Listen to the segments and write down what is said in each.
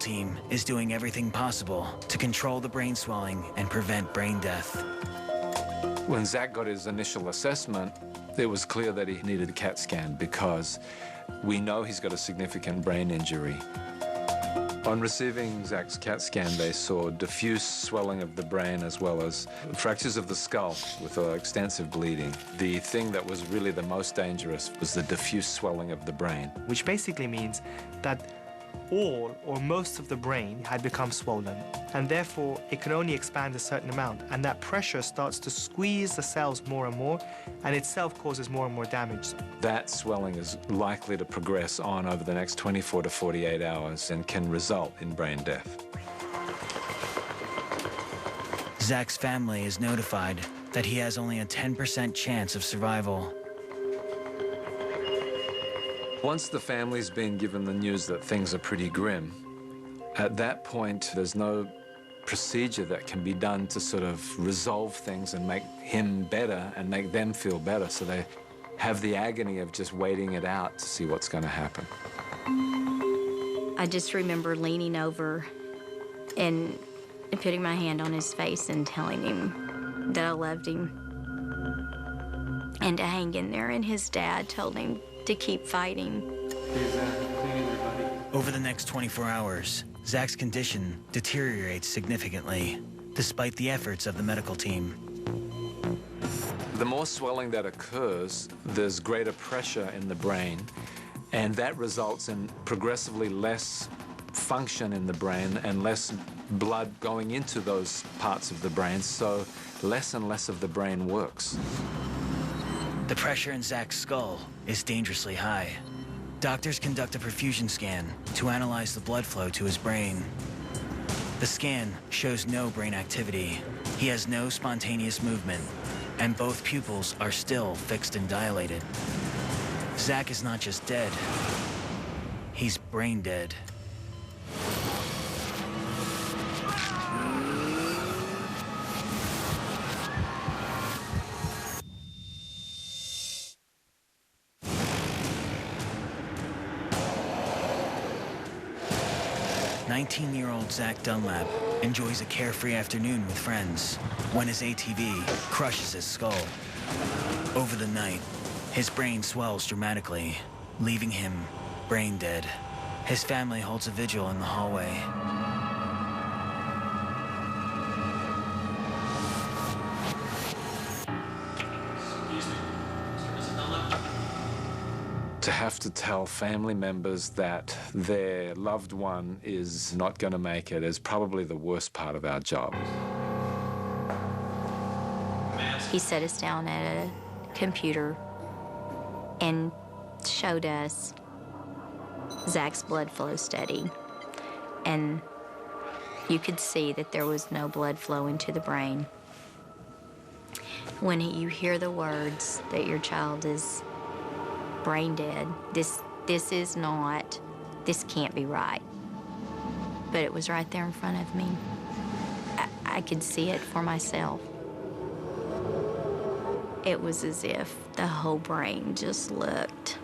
team is doing everything possible to control the brain swelling and prevent brain death. When Zach got his initial assessment, it was clear that he needed a CAT scan because we know he's got a significant brain injury. On receiving Zach's CAT scan, they saw diffuse swelling of the brain as well as fractures of the skull with extensive bleeding. The thing that was really the most dangerous was the diffuse swelling of the brain. Which basically means that all or most of the brain had become swollen, and therefore it can only expand a certain amount, and that pressure starts to squeeze the cells more and more, and itself causes more and more damage. That swelling is likely to progress on over the next 24 to 48 hours and can result in brain death. Zach's family is notified that he has only a 10% chance of survival. Once the family's been given the news that things are pretty grim, at that point, there's no procedure that can be done to sort of resolve things and make him better and make them feel better. So they have the agony of just waiting it out to see what's going to happen. I just remember leaning over and putting my hand on his face and telling him that I loved him and to hang in there. And his dad told him to keep fighting. Over the next 24 hours, Zach's condition deteriorates significantly, despite the efforts of the medical team. The more swelling that occurs, there's greater pressure in the brain, and that results in progressively less function in the brain and less blood going into those parts of the brain, so less and less of the brain works. The pressure in Zach's skull is dangerously high. Doctors conduct a perfusion scan to analyze the blood flow to his brain. The scan shows no brain activity. He has no spontaneous movement, and both pupils are still fixed and dilated. Zach is not just dead, he's brain dead. "19-year-old Zach Dunlap enjoys a carefree afternoon with friends when his ATV crushes his skull. Over the night, his brain swells dramatically, leaving him brain dead. His family holds a vigil in the hallway. To have to tell family members that their loved one is not going to make it is probably the worst part of our job. He set us down at a computer and showed us Zach's blood flow study. And you could see that there was no blood flow into the brain. When you hear the words that your child is brain dead, this can't be right. But it was right there in front of me. I could see it for myself. It was as if the whole brain just looked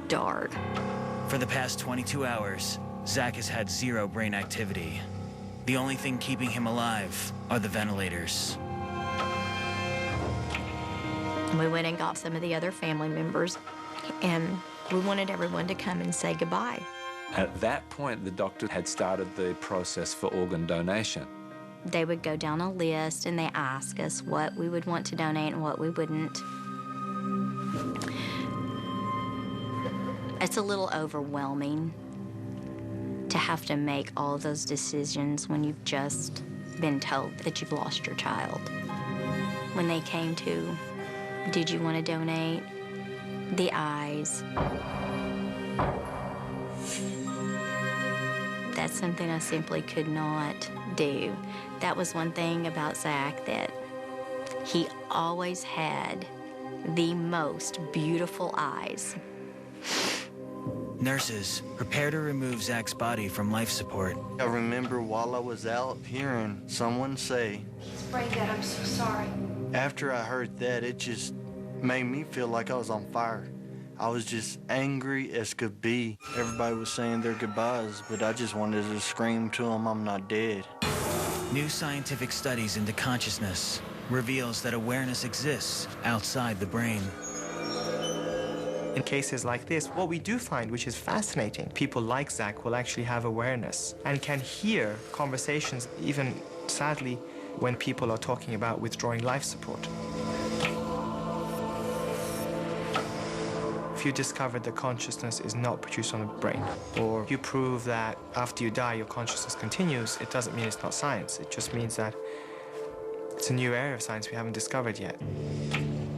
dark. For the past 22 hours, Zach has had zero brain activity. The only thing keeping him alive are the ventilators. We went and got some of the other family members, and we wanted everyone to come and say goodbye. At that point, the doctor had started the process for organ donation. They would go down a list and they ask us what we would want to donate and what we wouldn't. It's a little overwhelming to have to make all those decisions when you've just been told that you've lost your child. When they came to, did you want to donate the eyes? That's something I simply could not do. That was one thing about Zach, that he always had the most beautiful eyes. Nurses prepare to remove Zach's body from life support. I remember while I was out hearing someone say, "He's brain dead, I'm so sorry." After I heard that, it just made me feel like I was on fire. I was just angry as could be. Everybody was saying their goodbyes, but I just wanted to scream to them, I'm not dead. New scientific studies into consciousness reveals that awareness exists outside the brain. In cases like this, what we do find, which is fascinating, people like Zach will actually have awareness and can hear conversations, even sadly, when people are talking about withdrawing life support. If you discover that consciousness is not produced on the brain, or you prove that after you die your consciousness continues, it doesn't mean it's not science. It just means that it's a new area of science we haven't discovered yet.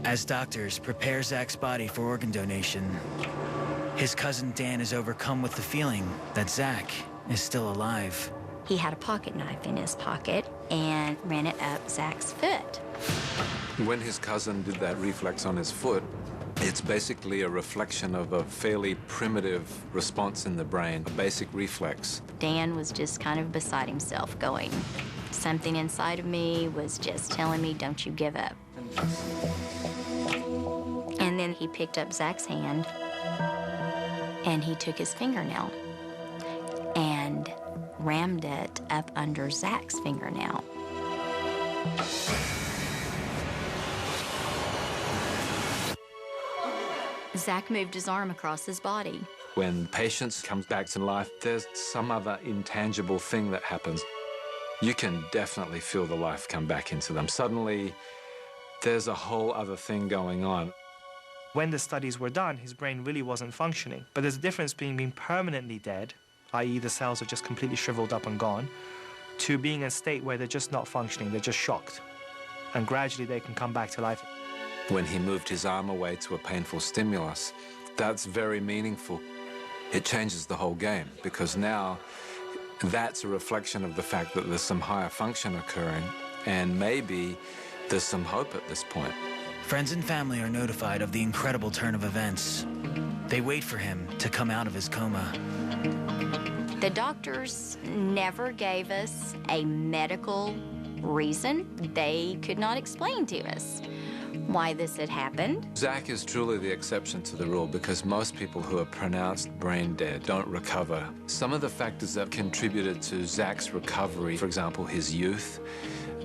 As doctors prepare Zach's body for organ donation, his cousin Dan is overcome with the feeling that Zach is still alive. He had a pocket knife in his pocket and ran it up Zach's foot. When his cousin did that reflex on his foot, it's basically a reflection of a fairly primitive response in the brain, a basic reflex. Dan was just kind of beside himself, going, something inside of me was just telling me, don't you give up. And then he picked up Zach's hand and he took his fingernail and rammed it up under Zach's fingernail. Zach moved his arm across his body. When patients come back to life, there's some other intangible thing that happens. You can definitely feel the life come back into them. Suddenly, there's a whole other thing going on. When the studies were done, his brain really wasn't functioning. But there's a difference between being permanently dead, i.e. the cells are just completely shriveled up and gone, to being in a state where they're just not functioning, they're just shocked. And gradually they can come back to life. When he moved his arm away to a painful stimulus, that's very meaningful. It changes the whole game, because now that's a reflection of the fact that there's some higher function occurring, and maybe there's some hope at this point. Friends and family are notified of the incredible turn of events. They wait for him to come out of his coma. The doctors never gave us a medical reason. They could not explain to us why this had happened. Zach is truly the exception to the rule, because most people who are pronounced brain dead don't recover. Some of the factors that contributed to Zach's recovery, for example, his youth,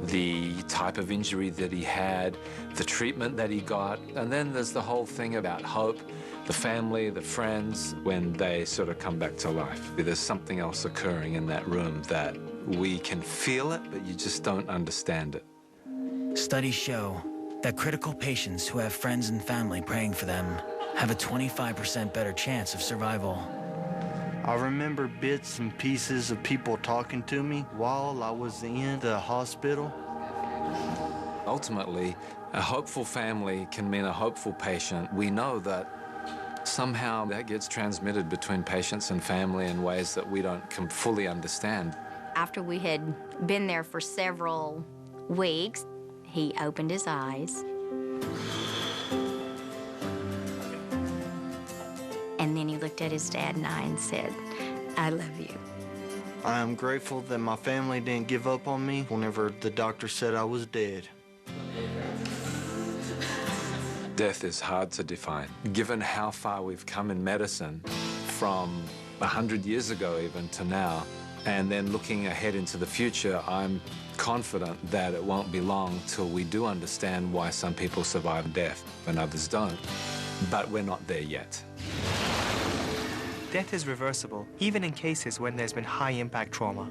the type of injury that he had, the treatment that he got, and then there's the whole thing about hope, the family, the friends, when they sort of come back to life. There's something else occurring in that room that we can feel it, but you just don't understand it. Studies show that critical patients who have friends and family praying for them have a 25% better chance of survival. I remember bits and pieces of people talking to me while I was in the hospital. Ultimately, a hopeful family can mean a hopeful patient. We know that somehow that gets transmitted between patients and family in ways that we don't fully understand. After we had been there for several weeks, he opened his eyes. And then he looked at his dad and I and said, I love you. I am grateful that my family didn't give up on me whenever the doctor said I was dead. Death is hard to define. Given how far we've come in medicine, from 100 years ago even to now, and then looking ahead into the future, I'm confident that it won't be long till we do understand why some people survive death and others don't. But we're not there yet. Death is reversible, even in cases when there's been high-impact trauma.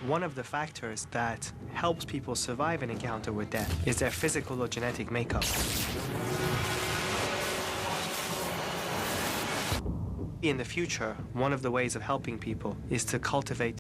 One of the factors that helps people survive an encounter with death is their physical or genetic makeup. In the future, one of the ways of helping people is to cultivate